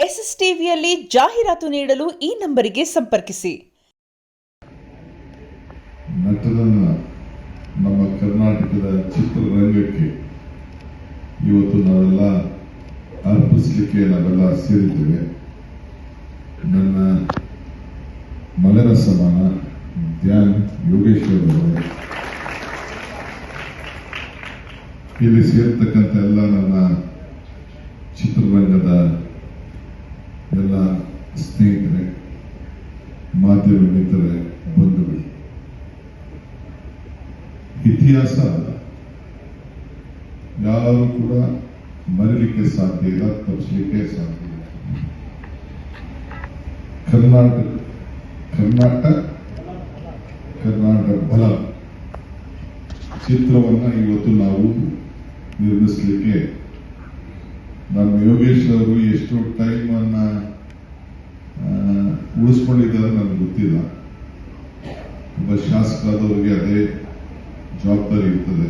S S ಟಿವಿಯಲ್ಲಿ ಜಾಹೀರಾತು ನೀಡಲು ಈ ನಂಬರಿಗೆ ಸಂಪರ್ಕಿಸಿ. ನಟನನ್ನ ನಮ್ಮ ಕರ್ನಾಟಕದ ಚಿತ್ರರಂಗಕ್ಕೆ ಇವತ್ತು ನಾವೆಲ್ಲ ಅರ್ಪಿಸಲಿಕ್ಕೆ ನಾವೆಲ್ಲ ಸೇರಿದ್ದೇವೆ. ನನ್ನ ಮಗನ ಸಮಾನ ಧ್ಯಾನ್ ಯೋಗೇಶ್ವರ್ ಅವರೇ, ಇಲ್ಲಿ ಸೇರ್ತಕ್ಕಂಥ ಎಲ್ಲ ನನ್ನ ಚಿತ್ರರಂಗದ ಎಲ್ಲ ಸ್ನೇಹಿತರೆ, ಮಾಧ್ಯಮ ಮಿತ್ರರೇ, ಬಂಧುಗಳು, ಇತಿಹಾಸ ಯಾರು ಕೂಡ ಮರೀಲಿಕ್ಕೆ ಸಾಧ್ಯ ಇಲ್ಲ, ತಪ್ಪಿಸಲಿಕ್ಕೆ ಸಾಧ್ಯ ಇಲ್ಲ. ಕರ್ನಾಟಕ ಬಲ ಚಿತ್ರವನ್ನ ಇವತ್ತು ನಾವು ನಿರ್ಮಿಸಲಿಕ್ಕೆ ನಮ್ಮ ಯೋಗೇಶ್ ಅವರು ಎಷ್ಟು ಟೈಮ್ ಅನ್ನ ಉಳಿಸ್ಕೊಂಡಿದ್ದಾರೆ ನನಗೆ ಗೊತ್ತಿಲ್ಲ. ಒಬ್ಬ ಶಾಸಕರಾದವರಿಗೆ ಅದೇ ಜವಾಬ್ದಾರಿ ಇರ್ತದೆ.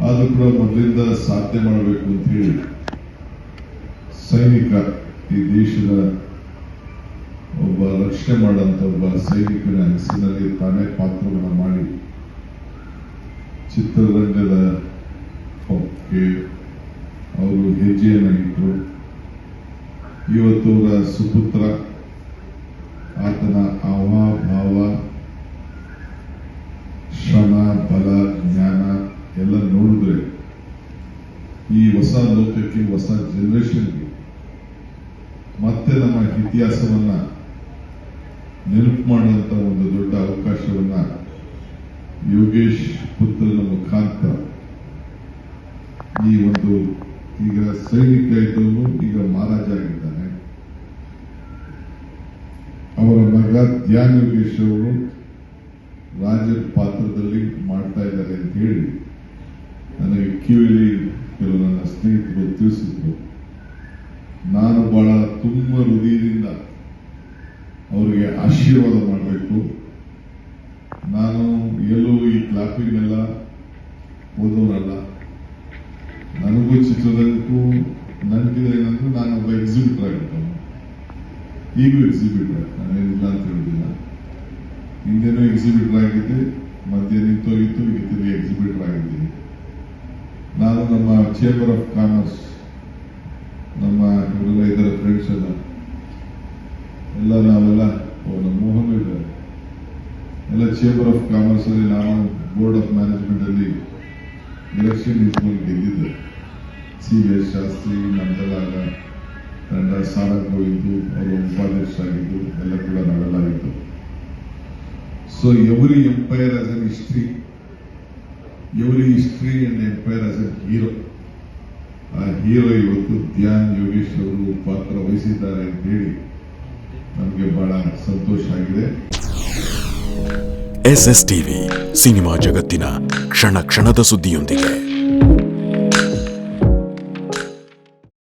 ಆದ್ರೂ ಕೂಡ ಮೊದಲಿಂದ ಸಾಧನೆ ಮಾಡಬೇಕು ಅಂತ ಹೇಳಿ ಸೈನಿಕ, ಈ ದೇಶದ ಒಬ್ಬ ರಕ್ಷಣೆ ಮಾಡಂತ ಒಬ್ಬ ಸೈನಿಕನ ಹೆಸರಿನಲ್ಲಿ ತಾನೇ ಪಾತ್ರವನ್ನು ಮಾಡಿ ಚಿತ್ರರಂಗದ ಪಕ್ಕೆ ಅವರು ಹೆಜ್ಜೆಯನ್ನು ಇಟ್ಟರು. ಇವತ್ತು ಅವರ ಸುಪುತ್ರ, ಆತನ ಹಾವಭಾವ, ಶ್ರಮ, ಬಲ, ಜ್ಞಾನ ಎಲ್ಲ ನೋಡಿದ್ರೆ ಈ ಹೊಸ ಲೋಕಕ್ಕೆ, ಹೊಸ ಜನರೇಷನ್ಗೆ ಮತ್ತೆ ನಮ್ಮ ಇತಿಹಾಸವನ್ನ ನೆನಪು ಮಾಡುವಂತ ಒಂದು ದೊಡ್ಡ ಅವಕಾಶವನ್ನ ಯೋಗೇಶ್ ಪುತ್ರನ ಮುಖಾಂತರ ಈ ಒಂದು, ಈಗ ಸೈನಿಕ ಇದ್ದವನು ಈಗ ಮಹಾರಾಜ ಆಗಿದ್ದಾನೆ. ಅವರ ಮಗ ಧ್ಯಾನ್ ಯೋಗೇಶ್ ಅವರು ರಾಜ ಪಾತ್ರದಲ್ಲಿ ಮಾಡ್ತಾ ಇದ್ದಾರೆ ಅಂತ ಹೇಳಿ ನನಗೆ ಕಿವಿಲಿ ಕೆಲವು ನನ್ನ ಸ್ನೇಹಿತರು ತಿಳಿಸಿದ್ರು. ನಾನು ಬಹಳ ತುಂಬ ಹೃದಯದಿಂದ ಅವರಿಗೆ ಆಶೀರ್ವಾದ ಮಾಡಬೇಕು. ನಾನು ಎಲ್ಲೂ ಈ ಕ್ಲಾಪಿಂಗ್ ಎಲ್ಲ ಓದೋರಲ್ಲ. ನನಗೂ ಚಿತ್ರರಂಗಕ್ಕೂ ನನಗಿದೆ ಏನಂದ್ರೆ ನಾನೊಬ್ಬ ಎಕ್ಸಿಬಿಟರ್ ಆಗಿರ್ತಾನೆ. ಈಗೂ ಎಕ್ಸಿಬಿಟರ್, ನಾನೇನಿಲ್ಲ ಅಂತ ಹೇಳುದಿಲ್ಲ. ಹಿಂದೆನೂ ಎಕ್ಸಿಬಿಟರ್ ಆಗಿದ್ದೆ, ಮಧ್ಯೆ ನಿಂತೋಗಿತ್ತು, ಈಗ ತಿರುಗಿ ಎಕ್ಸಿಬಿಟರ್ ಆಗಿದ್ದೀನಿ. ನಾನು ನಮ್ಮ ಚೇಂಬರ್ ಆಫ್ ಕಾಮರ್ಸ್, ನಮ್ಮ ಇವರೆಲ್ಲ ಇದರ ಫ್ರೆಂಡ್ಸ್ ಎಲ್ಲ ನಾವೆಲ್ಲ ನಮ್ಮ ಮೋಹನ್ ಇದ್ದಾರೆ, ಎಲ್ಲ ಚೇಂಬರ್ ಆಫ್ ಕಾಮರ್ಸ್ ಅಲ್ಲಿ ನಾನು ಬೋರ್ಡ್ ಆಫ್ ಮ್ಯಾನೇಜ್ಮೆಂಟ್ ಅಲ್ಲಿ ಎಲೆಕ್ಷನ್ ನಿಂತ್ಕೊಂಡು ಗೆದ್ದಿದ್ದೆ. ಸಿ.ಎಸ್. ಶಾಸ್ತ್ರಿ, ನಂದಲಾಗ ತಂಡ, ಸಾರಂಗೋವಿದ್ದು ಅವರು ಉಪಾಧ್ಯಕ್ಷರಾಗಿದ್ದು ಎಲ್ಲ ಕೂಡ ನಾವೆಲ್ಲ ಇದ್ದು. So every empire as an history, every history and empire as an hero. ಆ ಹೀರೋ ಇವತ್ತು ಧ್ಯಾನ್ ಯೋಗೇಶ್ ಅವರು ಪಾತ್ರ ವಹಿಸಿದ್ದಾರೆ ಅಂತ ಹೇಳಿ ನಮಗೆ ಬಹಳ ಸಂತೋಷ ಆಗಿದೆ. ಎಸ್ಎಸ್ ಟಿವಿ, ಸಿನಿಮಾ ಜಗತ್ತಿನ ಕ್ಷಣ ಕ್ಷಣದ ಸುದ್ದಿಯೊಂದಿಗೆ.